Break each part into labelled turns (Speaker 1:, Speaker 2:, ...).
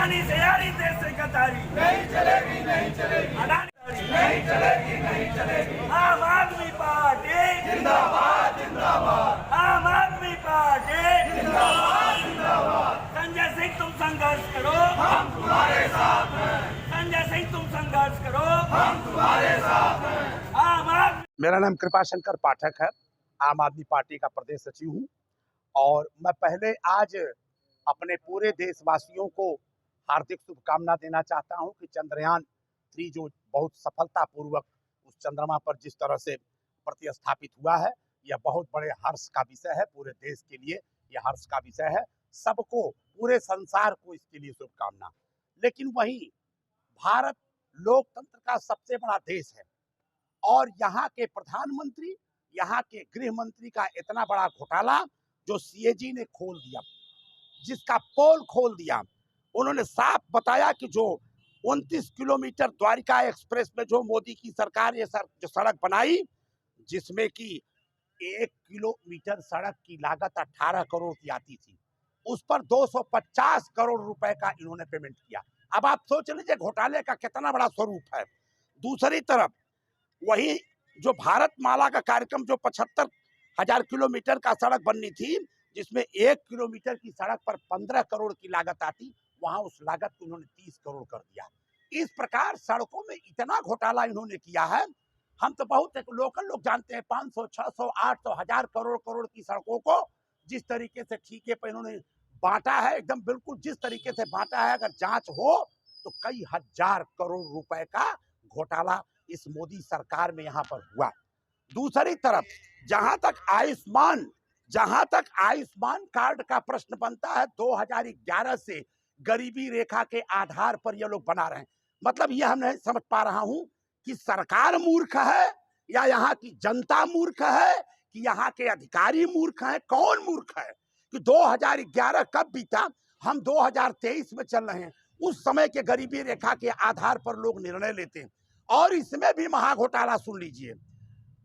Speaker 1: अडानी से यारी देश से गद्दारी
Speaker 2: नहीं चलेगी, नहीं चलेगी,
Speaker 1: अडानी
Speaker 2: नहीं चलेगी, नहीं चलेगी।
Speaker 1: आम आदमी पार्टी
Speaker 2: जिंदाबाद, जिंदाबाद,
Speaker 1: आम आदमी पार्टी
Speaker 2: जिंदाबाद, जिंदाबाद।
Speaker 1: संजय सिंह तुम संघर्ष करो,
Speaker 2: हम तुम्हारे साथ हैं,
Speaker 1: संजय सिंह तुम संघर्ष करो,
Speaker 2: हम तुम्हारे साथ हैं।
Speaker 1: आम आदमी।
Speaker 3: मेरा नाम कृपाशंकर पाठक है, आम आदमी पार्टी का प्रदेश सचिव हूँ। और मैं पहले आज अपने पूरे देशवासियों को हार्दिक शुभकामना देना चाहता हूँ कि चंद्रयान 3 जो बहुत सफलतापूर्वक उस चंद्रमा पर जिस तरह से प्रतिस्थापित हुआ है, यह बहुत बड़े हर्ष का विषय है। पूरे देश के लिए यह हर्ष का विषय है। सबको, पूरे संसार को इसके लिए शुभकामना। लेकिन वहीं भारत लोकतंत्र का सबसे बड़ा देश है और यहाँ के प्रधानमंत्री, यहाँ के गृह मंत्री का इतना बड़ा घोटाला जो सीएजी ने खोल दिया, जिसका पोल खोल दिया। उन्होंने साफ बताया कि जो 29 किलोमीटर द्वारिका एक्सप्रेस में जो मोदी की सरकार ये जो सड़क बनाई, जिसमें कि 1 किलोमीटर सड़क की लागत 18 करोड़ की आती थी, उस पर 250 करोड़ रुपए का इन्होंने पेमेंट किया। अब आप सोच लीजिए घोटाले का कितना बड़ा स्वरूप है। दूसरी तरफ वही जो भारत माला का कार्यक्रम, जो 75,000 किलोमीटर का सड़क बननी थी, जिसमें 1 किलोमीटर की सड़क पर 15 करोड़ की लागत आती, वहां उस लागत को उन्होंने 30 करोड़ कर दिया। इस प्रकार सड़कों में इतना घोटाला इन्होंने किया है। हम तो बहुत लोकल लोग जानते हैं, 500, 600, 800, 1000 करोड़ की सड़कों को जिस तरीके से ठीके पर इन्होंने बांटा है, एकदम बिल्कुल जिस तरीके से बांटा है, अगर जांच हो तो कई हजार करोड़ रुपए का घोटाला इस मोदी सरकार में यहाँ पर हुआ। दूसरी तरफ जहां तक आयुष्मान कार्ड का प्रश्न बनता है, 2011 से गरीबी रेखा के आधार पर ये लोग बना रहे हैं। मतलब ये हम नहीं समझ पा रहा हूं कि सरकार मूर्ख है या यहाँ की जनता मूर्ख है कि यहाँ के अधिकारी मूर्ख हैं। कौन मूर्ख है कि 2011 कब बीता, हम 2023 में चल रहे हैं। उस समय के गरीबी रेखा के आधार पर लोग निर्णय लेते हैं। और इसमें भी महाघोटाला सुन लीजिए,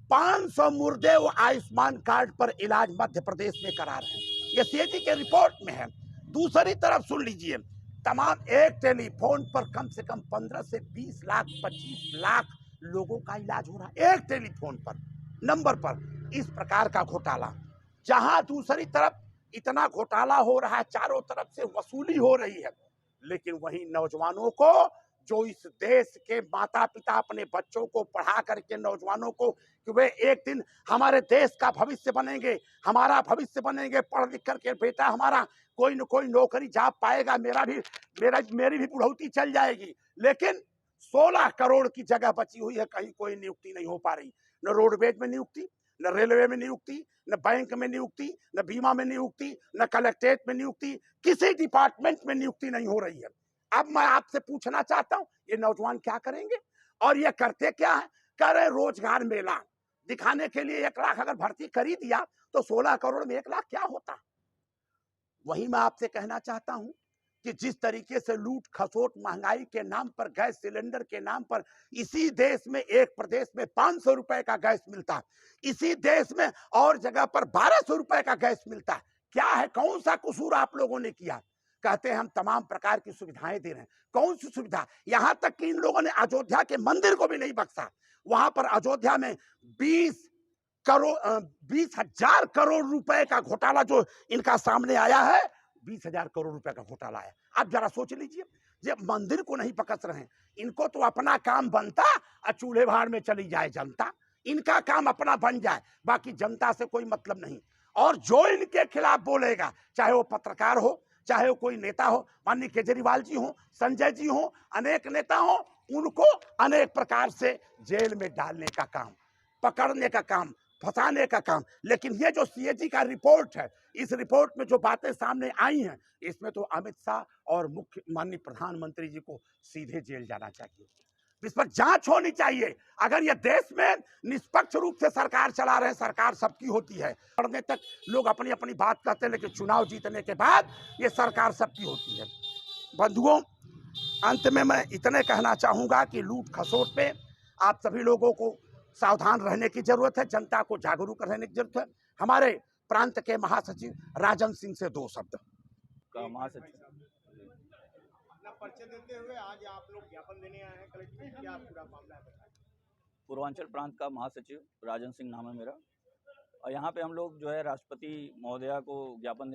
Speaker 3: 500 मुर्दे वो आयुष्मान कार्ड पर इलाज मध्य प्रदेश में करा रहे हैं, ये सीएजी के रिपोर्ट में है। दूसरी तरफ सुन लीजिए, तमाम एक टेलीफोन पर कम से कम 15 से 20 लाख 25 लाख लोगों का इलाज हो रहा है, एक टेलीफोन पर नंबर पर। इस प्रकार का घोटाला, जहां दूसरी तरफ इतना घोटाला हो रहा है, चारों तरफ से वसूली हो रही है, लेकिन वहीं नौजवानों को, जो इस देश के माता पिता अपने बच्चों को पढ़ा करके नौजवानों को कि वे एक दिन हमारे देश का भविष्य बनेंगे, हमारा भविष्य बनेंगे, पढ़ लिख करके बेटा हमारा कोई न कोई नौकरी जा पाएगा, मेरी भी बुढ़ौती चल जाएगी। लेकिन 16 करोड़ की जगह बची हुई है, कहीं कोई नियुक्ति नहीं हो पा रही। न रोडवेज में नियुक्ति, न रेलवे में नियुक्ति, न बैंक में नियुक्ति, न बीमा में नियुक्ति, न कलेक्ट्रेट में नियुक्ति, किसी डिपार्टमेंट में नियुक्ति नहीं हो रही है। अब मैं आपसे पूछना चाहता हूं, ये नौजवान क्या करेंगे? और ये करते क्या है? कह रहे रोजगार मेला दिखाने के लिए 1 लाख अगर भर्ती कर ही दिया तो 16 करोड़ में 1 लाख क्या होता? वही मैं आपसे कहना चाहता हूं कि जिस तरीके से लूट खसोट, महंगाई के नाम पर, गैस सिलेंडर के नाम पर, इसी देश में एक प्रदेश में 500 रुपए का गैस मिलता है, इसी देश में और जगह पर 1200 रुपए का गैस मिलता है। क्या है, कौन सा कसूर आप लोगों ने किया? कहते हैं हम तमाम प्रकार की सुविधाएं दे रहे हैं। कौन सी सुविधा? यहां तक कि इन लोगों ने अयोध्या के मंदिर को भी नहीं बख्शा। वहां पर अयोध्या में 20,000 करोड़ रुपए का घोटाला जो इनका सामने आया है, 20,000 करोड़ रुपए का घोटाला है। आप जरा सोच लीजिए, जब मंदिर को नहीं बख्श रहे हैं, इनको तो अपना काम बनता और चूल्हे भाड़ में चली जाए जनता। इनका काम अपना बन जाए, बाकी जनता से कोई मतलब नहीं। और जो इनके खिलाफ बोलेगा, चाहे वो पत्रकार हो, चाहे वो कोई नेता हो, माननीय केजरीवाल जी हो, संजय जी हो, अनेक नेता हो, उनको अनेक प्रकार से जेल में डालने का काम, पकड़ने का काम, फंसाने का काम। लेकिन ये जो सीएजी का रिपोर्ट है, इस रिपोर्ट में जो बातें सामने आई हैं, इसमें तो अमित शाह और मुख्य माननीय प्रधानमंत्री जी को सीधे जेल जाना चाहिए। इस पर जांच होनी चाहिए। अगर ये देश में निष्पक्ष रूप से सरकार चला रहे, सरकार सबकी होती है, पढ़ने तक लोग अपनी अपनी बात कहते हैं, लेकिन चुनाव जीतने के बाद ये सरकार सबकी होती है। बंधुओं, अंत में मैं इतने कहना चाहूंगा कि लूट खसोट पे आप सभी लोगों को सावधान रहने की जरूरत है, जनता को जागरूक रहने की जरूरत है। हमारे प्रांत के महासचिव राजन सिंह से 2 शब्द।
Speaker 4: महासचिव पर्चे देते हुए आज आप लोग ज्ञापन देने आए हैं कलेक्टर में, क्या पूरा मामला है बताएं।
Speaker 5: पूर्वांचल प्रांत का महासचिव राजन सिंह नाम है मेरा, और यहाँ पे हम लोग जो है राष्ट्रपति महोदया को ज्ञापन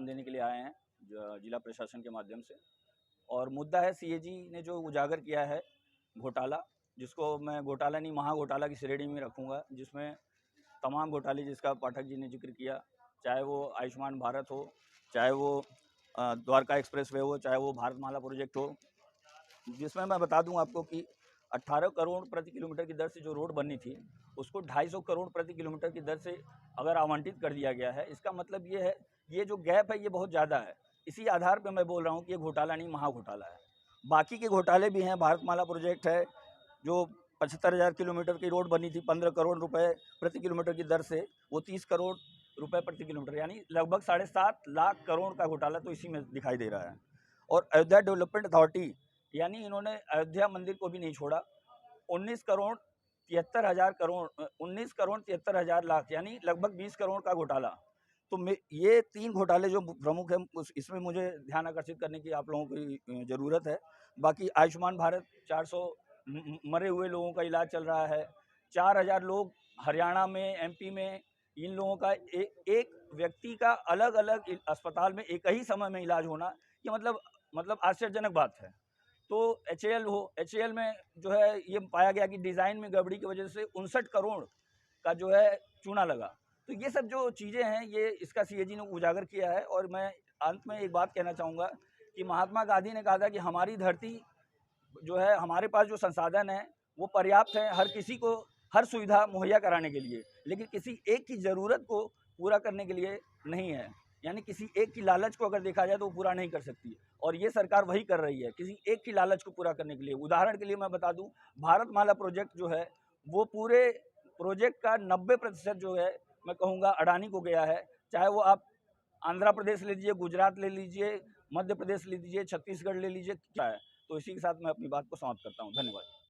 Speaker 5: देने के लिए आए हैं जिला प्रशासन के माध्यम से। और मुद्दा है सीएजी ने जो उजागर किया है घोटाला, जिसको मैं घोटाला नहीं महा घोटाला की श्रेणी में रखूँगा, जिसमें तमाम घोटाले जिसका पाठक जी ने जिक्र किया, चाहे वो आयुष्मान भारत हो, चाहे वो द्वारका एक्सप्रेस वे हो, चाहे वो भारतमाला प्रोजेक्ट हो, जिसमें मैं बता दूं आपको कि 18 करोड़ प्रति किलोमीटर की दर से जो रोड बननी थी उसको 250 करोड़ प्रति किलोमीटर की दर से अगर आवंटित कर दिया गया है। इसका मतलब ये है, ये जो गैप है ये बहुत ज़्यादा है। इसी आधार पर मैं बोल रहा हूँ कि ये घोटाला नहीं महा घोटाला है। बाकी के घोटाले भी हैं, भारतमाला प्रोजेक्ट है जो 75,000 किलोमीटर की रोड बनी थी 15 करोड़ रुपए प्रति किलोमीटर की दर से, वो 30 करोड़ रुपए प्रति किलोमीटर, यानी लगभग 7.5 लाख करोड़ का घोटाला तो इसी में दिखाई दे रहा है। और अयोध्या डेवलपमेंट अथॉरिटी, यानी इन्होंने अयोध्या मंदिर को भी नहीं छोड़ा। 19 करोड़ 73 हज़ार लाख, यानी लगभग 20 करोड़ का घोटाला। तो ये 3 घोटाले जो प्रमुख हैं, इसमें मुझे ध्यान आकर्षित करने की आप लोगों की ज़रूरत है। बाकी आयुष्मान भारत 400 मरे हुए लोगों का इलाज चल रहा है, 4000 लोग हरियाणा में, एमपी में, इन लोगों का एक व्यक्ति का अलग अलग अस्पताल में एक ही समय में इलाज होना, ये मतलब आश्चर्यजनक बात है। तो HAL में जो है ये पाया गया कि डिज़ाइन में गड़बड़ी की वजह से 59 करोड़ का जो है चूना लगा। तो ये सब जो चीज़ें हैं ये इसका सीएजी ने उजागर किया है। और मैं अंत में एक बात कहना चाहूँगा कि महात्मा गांधी ने कहा था कि हमारी धरती जो है, हमारे पास जो संसाधन है वो पर्याप्त है हर किसी को हर सुविधा मुहैया कराने के लिए, लेकिन किसी एक की ज़रूरत को पूरा करने के लिए नहीं है। यानी किसी एक की लालच को अगर देखा जाए तो वो पूरा नहीं कर सकती, और ये सरकार वही कर रही है, किसी एक की लालच को पूरा करने के लिए। उदाहरण के लिए मैं बता दूं, भारतमाला प्रोजेक्ट जो है वो पूरे प्रोजेक्ट का 90% जो है मैं कहूँगा अडानी को गया है। चाहे वो आप आंध्र प्रदेश ले लीजिए, गुजरात ले लीजिए, मध्य प्रदेश ले लीजिए, छत्तीसगढ़ ले लीजिए, क्या है। तो इसी के साथ मैं अपनी बात को समाप्त करता हूँ। धन्यवाद।